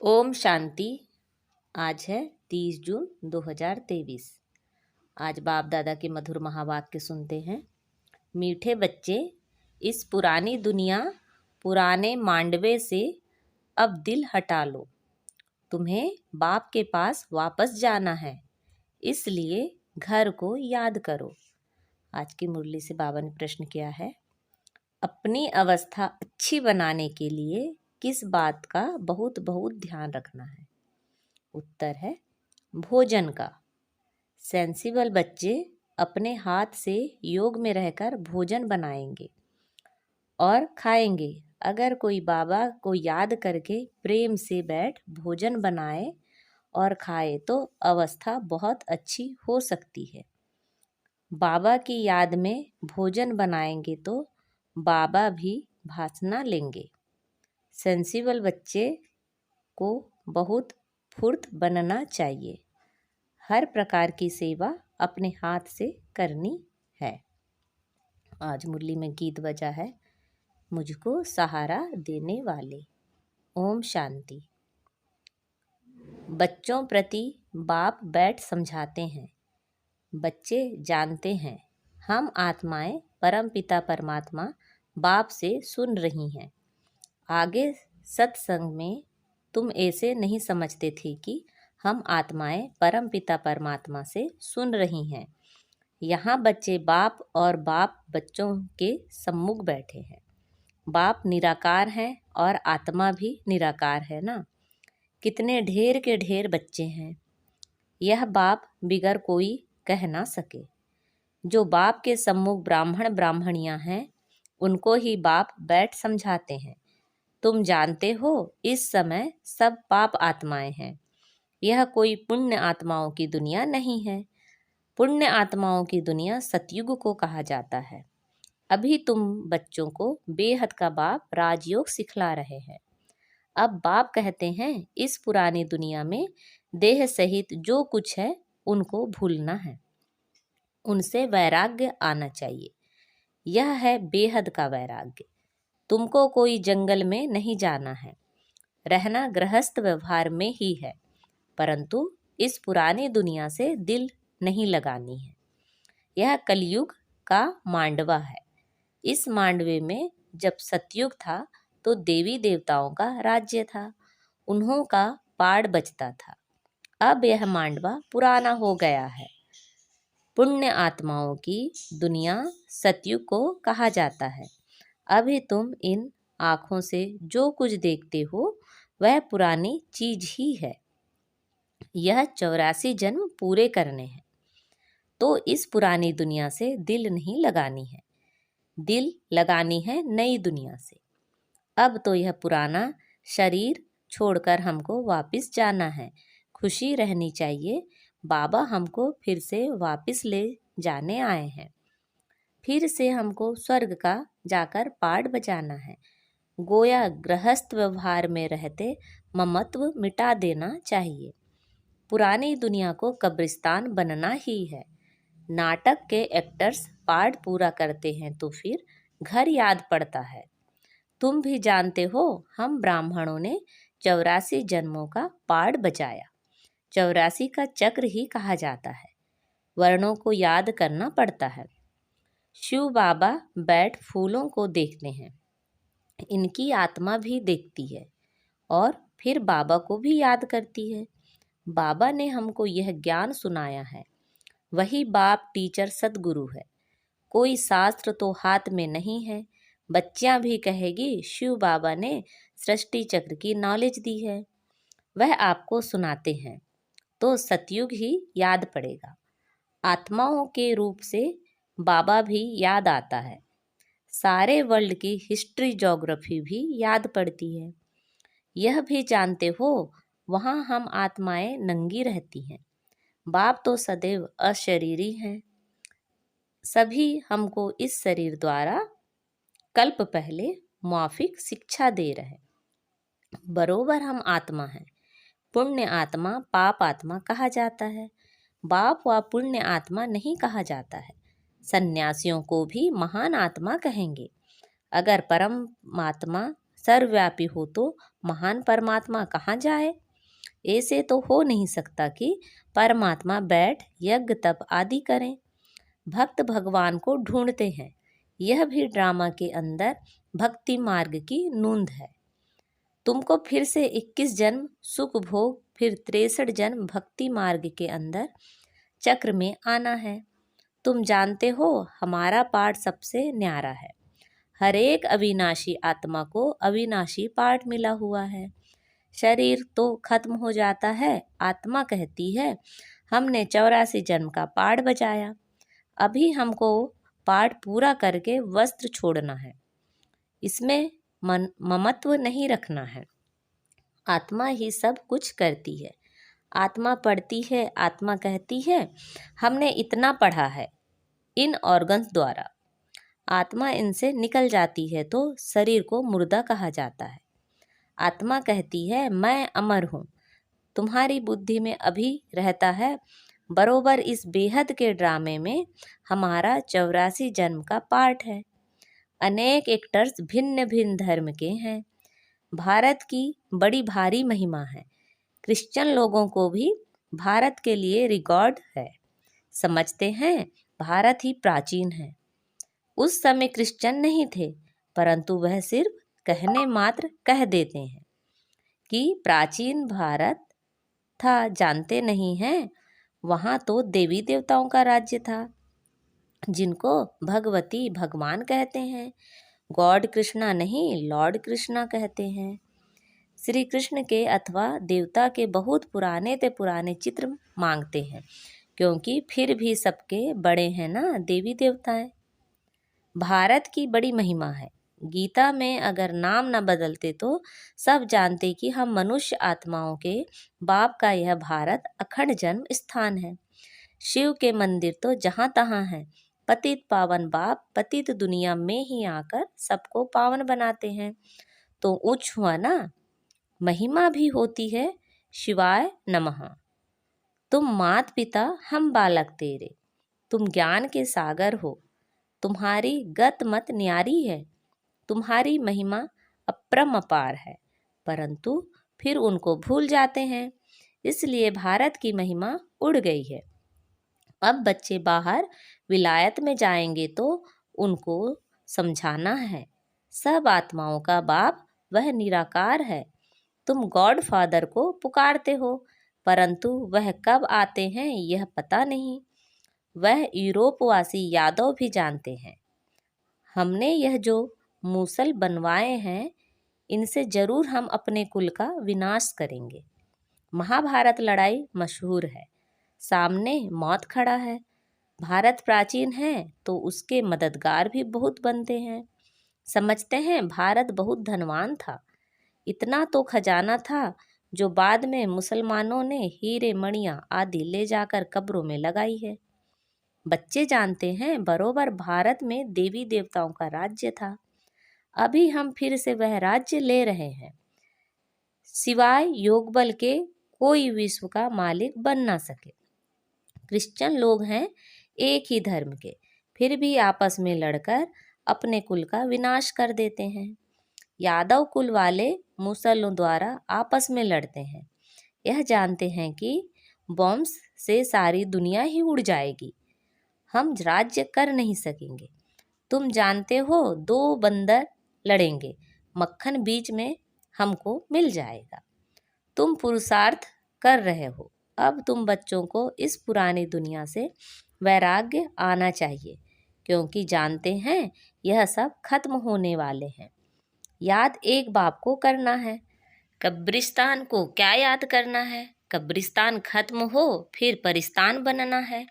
ओम शांति। आज है 30 जून 2023। आज बाप दादा के मधुर महावाक्य सुनते हैं। मीठे बच्चे, इस पुरानी दुनिया पुराने मांडवे से अब दिल हटा लो। तुम्हें बाप के पास वापस जाना है, इसलिए घर को याद करो। आज की मुरली से बाबा ने प्रश्न किया है, अपनी अवस्था अच्छी बनाने के लिए किस बात का बहुत बहुत ध्यान रखना है? उत्तर है भोजन का। सेंसिबल बच्चे अपने हाथ से योग में रहकर भोजन बनाएंगे और खाएंगे। अगर कोई बाबा को याद करके प्रेम से बैठ भोजन बनाए और खाए तो अवस्था बहुत अच्छी हो सकती है। बाबा की याद में भोजन बनाएंगे तो बाबा भी भासना लेंगे। सेंसिबल बच्चे को बहुत फुर्त बनना चाहिए। हर प्रकार की सेवा अपने हाथ से करनी है। आज मुरली में गीत बजा है, मुझको सहारा देने वाले। ओम शांति। बच्चों प्रति बाप बैठ समझाते हैं। बच्चे जानते हैं हम आत्माएं परम पिता परमात्मा बाप से सुन रही हैं। आगे सत्संग में तुम ऐसे नहीं समझते थे कि हम आत्माएं परम पिता परमात्मा से सुन रही हैं। यहाँ बच्चे बाप और बाप बच्चों के सम्मुख बैठे हैं। बाप निराकार हैं और आत्मा भी निराकार है ना। कितने ढेर के ढेर बच्चे हैं, यह बाप बिगर कोई कह ना सके। जो बाप के सम्मुख ब्राह्मण ब्राह्मणियाँ हैं, उनको ही बाप बैठ समझाते हैं। तुम जानते हो इस समय सब पाप आत्माएं हैं। यह कोई पुण्य आत्माओं की दुनिया नहीं है। पुण्य आत्माओं की दुनिया सतयुग को कहा जाता है। अभी तुम बच्चों को बेहद का बाप राजयोग सिखला रहे हैं। अब बाप कहते हैं इस पुरानी दुनिया में देह सहित जो कुछ है उनको भूलना है, उनसे वैराग्य आना चाहिए। यह है बेहद का वैराग्य। तुमको कोई जंगल में नहीं जाना है, रहना गृहस्थ व्यवहार में ही है, परंतु इस पुरानी दुनिया से दिल नहीं लगानी है। यह कलयुग का मांडवा है। इस मांडवे में जब सतयुग था तो देवी देवताओं का राज्य था, उन्हों का पाड़ बचता था। अब यह मांडवा पुराना हो गया है। पुण्य आत्माओं की दुनिया सतयुग को कहा जाता है। अभी तुम इन आँखों से जो कुछ देखते हो वह पुरानी चीज ही है। यह 84 जन्म पूरे करने हैं, तो इस पुरानी दुनिया से दिल नहीं लगानी है, दिल लगानी है नई दुनिया से। अब तो यह पुराना शरीर छोड़कर हमको वापस जाना है। खुशी रहनी चाहिए, बाबा हमको फिर से वापस ले जाने आए हैं। फिर से हमको स्वर्ग का जाकर पाठ बजाना है। गोया गृहस्थ व्यवहार में रहते ममत्व मिटा देना चाहिए। पुरानी दुनिया को कब्रिस्तान बनना ही है। नाटक के एक्टर्स पाठ पूरा करते हैं तो फिर घर याद पड़ता है। तुम भी जानते हो हम ब्राह्मणों ने 84 जन्मों का पाठ बजाया। 84 का चक्र ही कहा जाता है। वर्णों को याद करना पड़ता है। शिव बाबा बैठ फूलों को देखते हैं, इनकी आत्मा भी देखती है और फिर बाबा को भी याद करती है। बाबा ने हमको यह ज्ञान सुनाया है। वही बाप टीचर सदगुरु है। कोई शास्त्र तो हाथ में नहीं है। बच्चियां भी कहेगी शिव बाबा ने सृष्टि चक्र की नॉलेज दी है, वह आपको सुनाते हैं तो सतयुग ही याद पड़ेगा। आत्माओं के रूप से बाबा भी याद आता है। सारे वर्ल्ड की हिस्ट्री ज्योग्राफी भी याद पड़ती है। यह भी जानते हो वहाँ हम आत्माएं नंगी रहती हैं। बाप तो सदैव अशरीरी हैं। सभी हमको इस शरीर द्वारा कल्प पहले मौफिक शिक्षा दे रहे। बरोबर हम आत्मा हैं। पुण्य आत्मा पाप आत्मा कहा जाता है। बाप व पुण्य आत्मा नहीं कहा जाता है। सन्यासियों को भी महान आत्मा कहेंगे। अगर परमात्मा सर्वव्यापी हो तो महान परमात्मा कहाँ जाए। ऐसे तो हो नहीं सकता कि परमात्मा बैठ यज्ञ तप आदि करें। भक्त भगवान को ढूंढते हैं, यह भी ड्रामा के अंदर भक्ति मार्ग की नूंद है। तुमको फिर से 21 जन्म सुख भोग, फिर 63 जन्म भक्ति मार्ग के अंदर चक्र में आना है। तुम जानते हो हमारा पाठ सबसे न्यारा है। हर एक अविनाशी आत्मा को अविनाशी पाठ मिला हुआ है। शरीर तो खत्म हो जाता है, आत्मा कहती है हमने 84 जन्म का पाठ बजाया, अभी हमको पाठ पूरा करके वस्त्र छोड़ना है। इसमें ममत्व नहीं रखना है। आत्मा ही सब कुछ करती है। आत्मा पढ़ती है, आत्मा कहती है हमने इतना पढ़ा है इन ऑर्गन्स द्वारा। आत्मा इनसे निकल जाती है तो शरीर को मुर्दा कहा जाता है। आत्मा कहती है मैं अमर हूँ। तुम्हारी बुद्धि में अभी रहता है बरोबर इस बेहद के ड्रामे में हमारा 84 जन्म का पाठ है। अनेक एक्टर्स भिन्न भिन्न धर्म के हैं। भारत की बड़ी भारी महिमा है। क्रिश्चियन लोगों को भी भारत के लिए रिकॉर्ड है। समझते हैं भारत ही प्राचीन है। उस समय क्रिश्चियन नहीं थे, परंतु वह सिर्फ कहने मात्र कह देते हैं कि प्राचीन भारत था, जानते नहीं हैं वहाँ तो देवी देवताओं का राज्य था, जिनको भगवती भगवान कहते हैं। गॉड कृष्णा नहीं, लॉर्ड कृष्णा कहते हैं। श्री कृष्ण के अथवा देवता के बहुत पुराने ते पुराने चित्र मांगते हैं, क्योंकि फिर भी सबके बड़े हैं ना देवी देवताएं। भारत की बड़ी महिमा है। गीता में अगर नाम न बदलते तो सब जानते कि हम मनुष्य आत्माओं के बाप का यह भारत अखंड जन्म स्थान है। शिव के मंदिर तो जहाँ तहाँ हैं। पतित पावन बाप पतित दुनिया में ही आकर सबको पावन बनाते हैं, तो उच्च हुआ ना। महिमा भी होती है शिवाय नमः। तुम मात पिता हम बालक तेरे, तुम ज्ञान के सागर हो। तुम्हारी गत मत न्यारी है, तुम्हारी महिमा अपरंपार है, परंतु फिर उनको भूल जाते हैं, इसलिए भारत की महिमा उड़ गई है। अब बच्चे बाहर विलायत में जाएंगे तो उनको समझाना है सब आत्माओं का बाप वह निराकार है। तुम गॉड फादर को पुकारते हो, परंतु वह कब आते हैं यह पता नहीं। वह यूरोपवासी यादव भी जानते हैं। हमने यह जो मूसल बनवाए हैं इनसे जरूर हम अपने कुल का विनाश करेंगे। महाभारत लड़ाई मशहूर है, सामने मौत खड़ा है। भारत प्राचीन है तो उसके मददगार भी बहुत बनते हैं। समझते हैं भारत बहुत धनवान था, इतना तो खजाना था जो बाद में मुसलमानों ने हीरे मणियां आदि ले जाकर कब्रों में लगाई है। बच्चे जानते हैं बरोबर भारत में देवी देवताओं का राज्य था, अभी हम फिर से वह राज्य ले रहे हैं। सिवाय योग बल के कोई विश्व का मालिक बन ना सके। क्रिश्चियन लोग हैं एक ही धर्म के, फिर भी आपस में लड़कर अपने कुल का विनाश कर देते हैं। यादव कुल वाले मुसलों द्वारा आपस में लड़ते हैं, यह जानते हैं कि बॉम्ब से सारी दुनिया ही उड़ जाएगी, हम राज्य कर नहीं सकेंगे। तुम जानते हो 2 बंदर लड़ेंगे, मक्खन बीच में हमको मिल जाएगा। तुम पुरुषार्थ कर रहे हो, अब तुम बच्चों को इस पुरानी दुनिया से वैराग्य आना चाहिए, क्योंकि जानते हैं यह सब खत्म होने वाले हैं। याद एक बाप को करना है, कब्रिस्तान को क्या याद करना है। कब्रिस्तान खत्म हो फिर परिस्तान बनना है,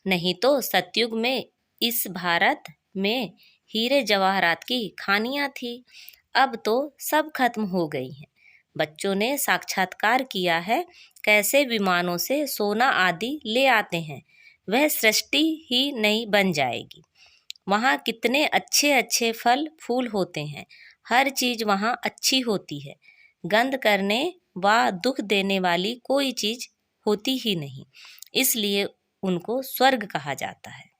नहीं तो सतयुग में इस भारत में हीरे जवाहरात की खानियां थी, अब तो सब खत्म हो गई हैं। बच्चों ने साक्षात्कार किया है कैसे विमानों से सोना आदि ले आते हैं, वह सृष्टि ही नई बन जाएगी। वहाँ कितने अच्छे अच्छे फल फूल होते हैं, हर चीज़ वहाँ अच्छी होती है। गंध करने व दुख देने वाली कोई चीज़ होती ही नहीं, इसलिए उनको स्वर्ग कहा जाता है।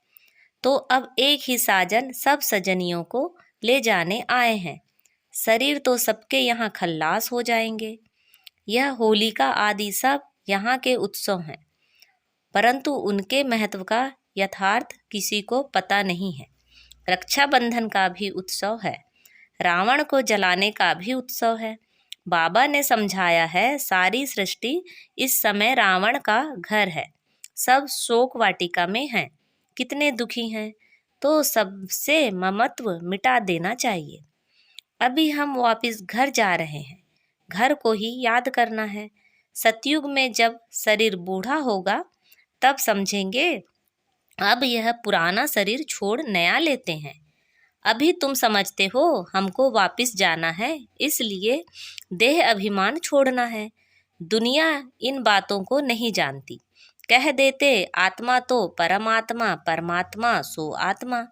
तो अब एक ही साजन सब सजनियों को ले जाने आए हैं। शरीर तो सबके यहाँ खल्लास हो जाएंगे। यह होलिका आदि सब यहाँ के उत्सव हैं, परंतु उनके महत्व का यथार्थ किसी को पता नहीं है। रक्षाबंधन का भी उत्सव है, रावण को जलाने का भी उत्सव है। बाबा ने समझाया है, सारी सृष्टि इस समय रावण का घर है। सब शोक वाटिका में हैं, कितने दुखी हैं, तो सबसे ममत्व मिटा देना चाहिए। अभी हम वापस घर जा रहे हैं, घर को ही याद करना है। सतयुग में जब शरीर बूढ़ा होगा तब समझेंगे अब यह पुराना शरीर छोड़ नया लेते हैं। अभी तुम समझते हो हमको वापस जाना है, इसलिए देह अभिमान छोड़ना है। दुनिया इन बातों को नहीं जानती, कह देते आत्मा तो परमात्मा, परमात्मा सो आत्मा।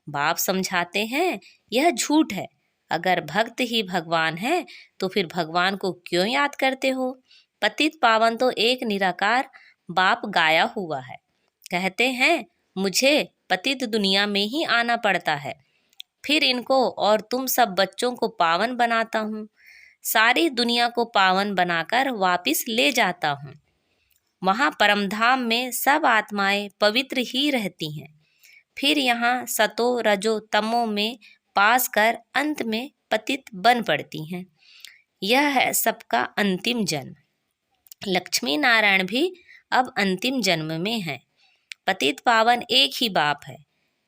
बाप समझाते हैं यह झूठ है। अगर भक्त ही भगवान है तो फिर भगवान को क्यों याद करते हो? पतित पावन तो एक निराकार बाप गाया हुआ है। कहते हैं मुझे पतित दुनिया में ही आना पड़ता है, फिर इनको और तुम सब बच्चों को पावन बनाता हूँ, सारी दुनिया को पावन बनाकर वापिस ले जाता हूँ। वहाँ परमधाम में सब आत्माएं पवित्र ही रहती हैं, फिर यहाँ सतो रजो तमो में पास कर अंत में पतित बन पड़ती हैं। यह है सबका अंतिम जन्म। लक्ष्मी नारायण भी अब अंतिम जन्म में हैं। पतित पावन एक ही बाप है।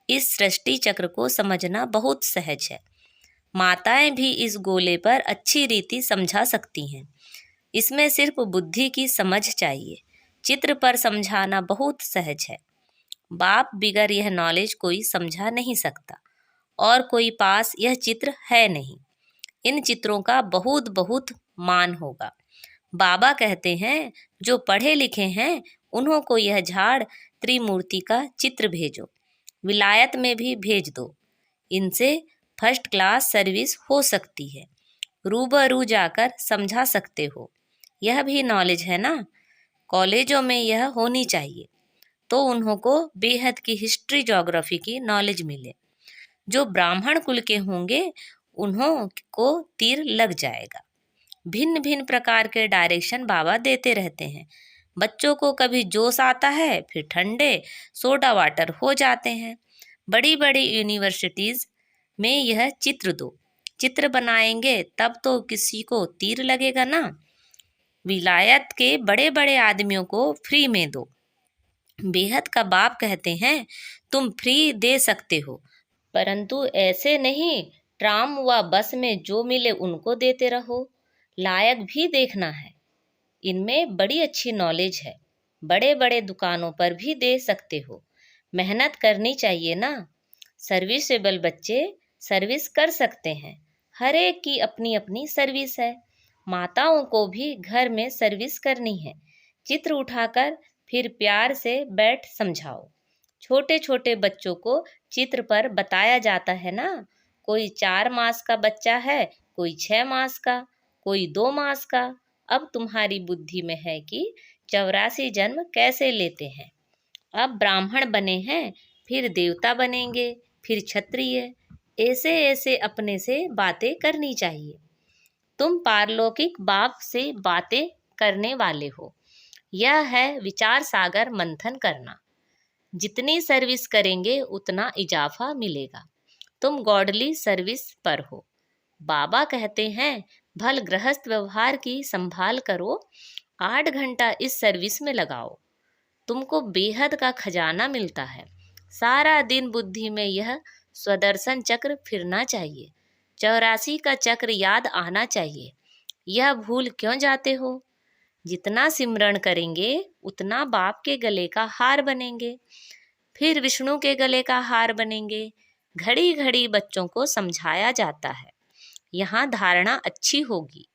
इस सृष्टि चक्र को समझना बहुत सहज है। माताएं भी इस गोले पर अच्छी रीति समझा सकती हैं। इसमें सिर्फ बुद्धि की समझ चाहिए। चित्र पर समझाना बहुत सहज है। बाप बिगर यह नॉलेज कोई समझा नहीं सकता, और कोई पास यह चित्र है नहीं। इन चित्रों का बहुत बहुत मान होगा। बाबा कहते हैं जो पढ़े लिखे हैं उन्हों को यह झाड़ त्रिमूर्ति का चित्र भेजो, विलायत में भी भेज दो। इनसे फर्स्ट क्लास सर्विस हो सकती है। रूबरू जाकर समझा सकते हो। यह भी नॉलेज है ना। कॉलेजों में यह होनी चाहिए, तो उन्हों को बेहद की हिस्ट्री ज्योग्राफी की नॉलेज मिले। जो ब्राह्मण कुल के होंगे उन्हों को तीर लग जाएगा। भिन्न भिन्न प्रकार के डायरेक्शन बाबा देते रहते हैं। बच्चों को कभी जोश आता है, फिर ठंडे सोडा वाटर हो जाते हैं। बड़ी बड़ी यूनिवर्सिटीज में यह चित्र दो, चित्र बनाएंगे तब तो किसी को तीर लगेगा ना। विलायत के बड़े बड़े आदमियों को फ्री में दो। बेहद का बाप कहते हैं तुम फ्री दे सकते हो, परंतु ऐसे नहीं ट्राम व बस में जो मिले उनको देते रहो। लायक भी देखना है। इनमें बड़ी अच्छी नॉलेज है। बड़े बड़े दुकानों पर भी दे सकते हो। मेहनत करनी चाहिए ना। सर्विसेबल बच्चे सर्विस कर सकते हैं। हर एक की अपनी अपनी सर्विस है। माताओं को भी घर में सर्विस करनी है। चित्र उठाकर फिर प्यार से बैठ समझाओ। छोटे छोटे बच्चों को चित्र पर बताया जाता है ना। कोई 4 मास का बच्चा है, कोई 6 मास का, कोई 2 मास का। अब तुम्हारी बुद्धि में है कि 84 जन्म कैसे लेते हैं। अब ब्राह्मण बने हैं, फिर देवता बनेंगे, फिर क्षत्रिय। ऐसे ऐसे अपने से बातें करनी चाहिए। तुम पारलौकिक बाप से बातें करने वाले हो। यह है विचार सागर मंथन करना। जितनी सर्विस करेंगे उतना इजाफा मिलेगा। तुम गॉडली सर्विस पर हो। बाबा कहते हैं भल गृहस्थ व्यवहार की संभाल करो, 8 घंटा इस सर्विस में लगाओ, तुमको बेहद का खजाना मिलता है। सारा दिन बुद्धि में यह स्वदर्शन चक्र फिरना चाहिए। 84 का चक्र याद आना चाहिए। यह भूल क्यों जाते हो? जितना सिमरण करेंगे उतना बाप के गले का हार बनेंगे, फिर विष्णु के गले का हार बनेंगे। घड़ी घड़ी बच्चों को समझाया जाता है। यहाँ धारणा अच्छी होगी,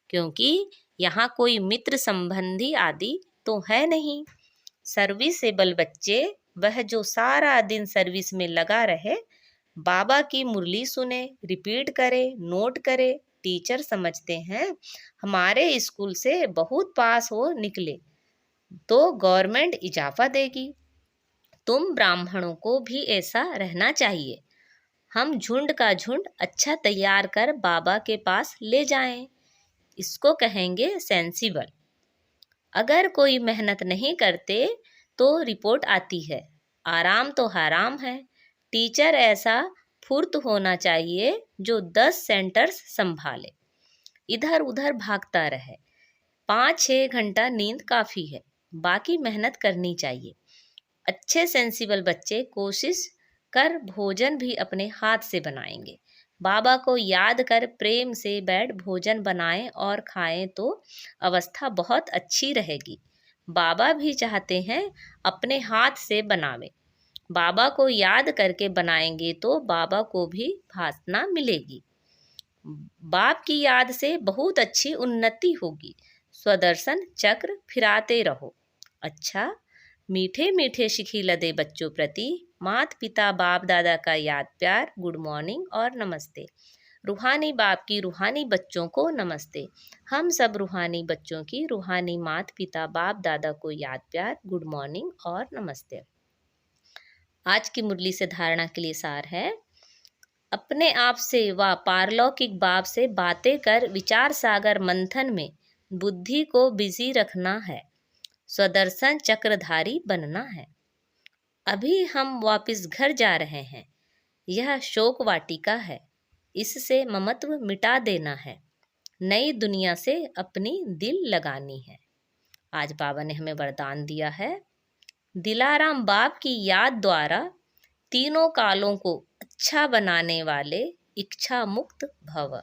क्योंकि यहाँ कोई मित्र संबंधी आदि तो है नहीं। सर्विसेबल बच्चे वह जो सारा दिन सर्विस में लगा रहे, बाबा की मुरली सुने, रिपीट करे, नोट करे। टीचर समझते हैं हमारे स्कूल से बहुत पास हो निकले तो गवर्नमेंट इजाफा देगी। तुम ब्राह्मणों को भी ऐसा रहना चाहिए। हम झुंड का झुंड अच्छा तैयार कर बाबा के पास ले जाएं। इसको कहेंगे सेंसिबल। अगर कोई मेहनत नहीं करते तो रिपोर्ट आती है, आराम तो हराम है। टीचर ऐसा फुर्त होना चाहिए जो 10 सेंटर्स संभाले, इधर उधर भागता रहे। 5-6 घंटा नींद काफ़ी है, बाकी मेहनत करनी चाहिए। अच्छे सेंसिबल बच्चे कोशिश कर भोजन भी अपने हाथ से बनाएंगे। बाबा को याद कर प्रेम से बैठ भोजन बनाएं और खाएं तो अवस्था बहुत अच्छी रहेगी। बाबा भी चाहते हैं अपने हाथ से बनावें। बाबा को याद करके बनाएंगे तो बाबा को भी भासना मिलेगी। बाप की याद से बहुत अच्छी उन्नति होगी। स्वदर्शन चक्र फिराते रहो। अच्छा, मीठे मीठे शिखी लदे बच्चों प्रति मात पिता बाप दादा का याद प्यार, गुड मॉर्निंग और नमस्ते। रूहानी बाप की रूहानी बच्चों को नमस्ते। हम सब रूहानी बच्चों की रूहानी मात पिता बाप दादा को याद प्यार, गुड मॉर्निंग और नमस्ते। आज की मुरली से धारणा के लिए सार है, अपने आप से व पारलौकिक बाप से बातें कर विचार सागर मंथन में बुद्धि को बिजी रखना है। स्वदर्शन चक्रधारी बनना है। अभी हम वापस घर जा रहे हैं। यह शोक वाटिका है, इससे ममत्व मिटा देना है। नई दुनिया से अपनी दिल लगानी है। आज बाबा ने हमें वरदान दिया है, दिलाराम बाप की याद द्वारा तीनों कालों को अच्छा बनाने वाले इच्छा मुक्त भव।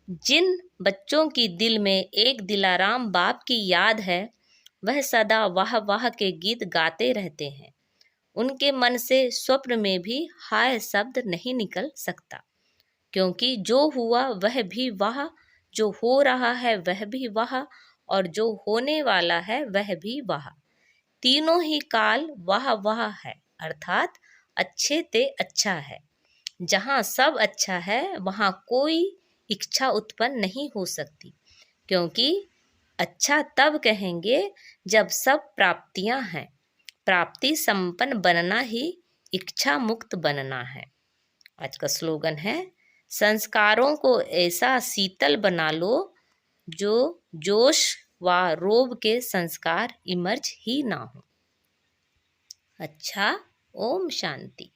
जिन बच्चों की दिल में एक दिलाराम बाप की याद है, वह सदा वाह वाह के गीत गाते रहते हैं। उनके मन से स्वप्न में भी हाय शब्द नहीं निकल सकता, क्योंकि जो हुआ वह भी वाह, जो हो रहा है वह भी वाह, और जो होने वाला है वह भी वाह। तीनों ही काल वाह वाह है, अर्थात अच्छे ते अच्छा है। जहाँ सब अच्छा है वहाँ कोई इच्छा उत्पन्न नहीं हो सकती, क्योंकि अच्छा तब कहेंगे जब सब प्राप्तियां हैं। प्राप्ति संपन्न बनना ही इच्छा मुक्त बनना है। आज का स्लोगन है, संस्कारों को ऐसा शीतल बना लो जो जोश व रोब के संस्कार इमर्ज ही ना हो। अच्छा, ओम शांति।